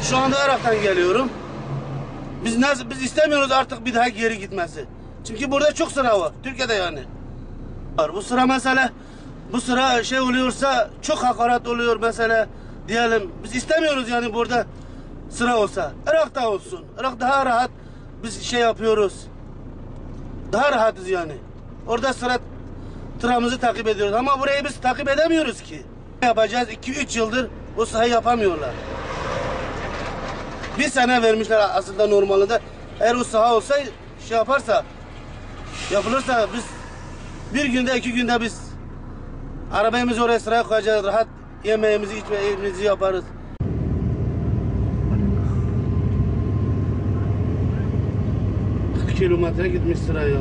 Şu anda Irak'tan geliyorum. Biz istemiyoruz artık bir daha geri gitmesi. Çünkü burada çok sıra var. Türkiye'de yani. Bu sıra mesela, bu sıra şey oluyorsa çok hakaret oluyor mesela diyelim. Biz istemiyoruz yani burada sıra olsa. Irak'ta olsun. Irak daha rahat. Biz şey yapıyoruz. Daha rahatız yani. Orada sıramızı takip ediyoruz. Ama burayı biz takip edemiyoruz ki. Yapacağız 2-3 yıldır bu sahayı yapamıyorlar. Bir sene vermişler aslında normalde. Eğer o saha olsa şey yaparsa, yapılırsa biz bir günde 2 günde biz arabayımızı oraya sıraya koyacağız. Rahat yemeğimizi içmeğimizi yaparız. Kilometre gitmiş sıraya.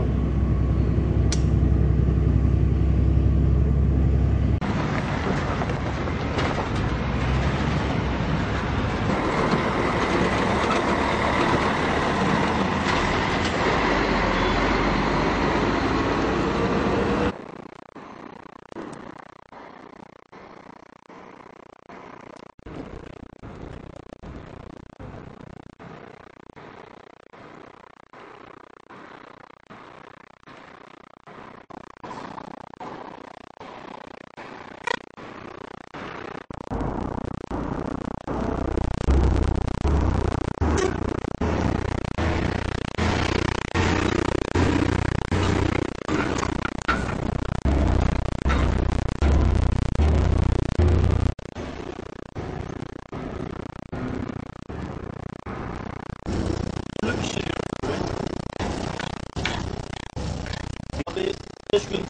Abi 5 gün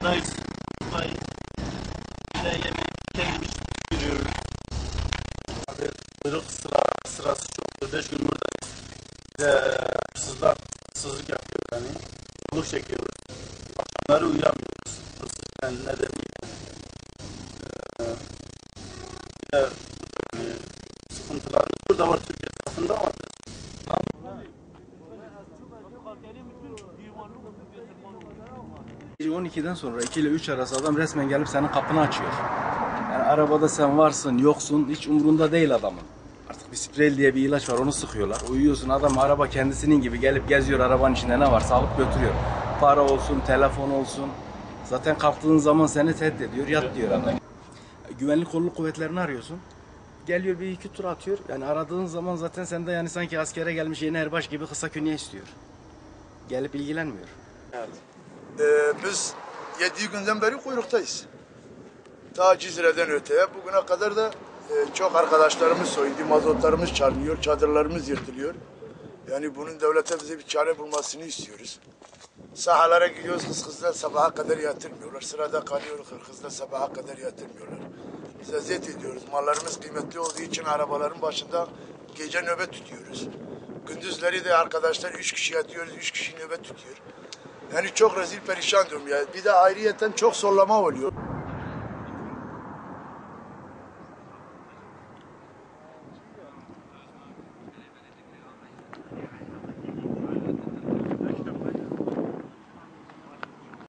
sıradayız. Bir de yemeği kendimiz yürüyoruz. Abi kuyruk sırası çok. 5 gün buradayız. Bir de hırsızlık yapıyor yani. Yolluk çekiyoruz. Akşamları uyuyamıyoruz. Yani nedeniyle. Bir de sıkıntılarımız burada var, Türkiye tarafında var. 12'den sonra 2 ile 3 arası adam resmen gelip senin kapını açıyor. Yani arabada sen varsın, yoksun, hiç umurunda değil adamın. Artık bir sprey diye bir ilaç var, onu sıkıyorlar. Uyuyorsun, adam araba kendisinin gibi gelip geziyor, arabanın içinde ne varsa alıp götürüyor. Para olsun, telefon olsun. Zaten kalktığın zaman seni tehdit ediyor, yat diyor adam. Güvenlik kolluk kuvvetlerini arıyorsun. Geliyor bir iki tur atıyor. Yani aradığın zaman zaten sende yani sanki askere gelmiş yeni erbaş gibi kısa künye istiyor. Gelip ilgilenmiyor. Evet. Biz 7 günden beri kuyruktayız. Ta Cizre'den öteye bugüne kadar da çok arkadaşlarımız soyuldu, mazotlarımız çalınıyor, çadırlarımız yırtılıyor. Yani bunun devlete bize bir çare bulmasını istiyoruz. Sahalara gidiyoruz, hızla sabaha kadar yatırmıyorlar. Sırada kalıyor, hızla sabaha kadar yatırmıyorlar. Biz eziyet ediyoruz. Mallarımız kıymetli olduğu için arabaların başında gece nöbet tutuyoruz. Gündüzleri de arkadaşlar 3 kişi yatıyoruz, 3 kişi nöbet tutuyor. Yani çok rezil perişan diyorum ya. Bir de ayrıyeten çok zorlama oluyor.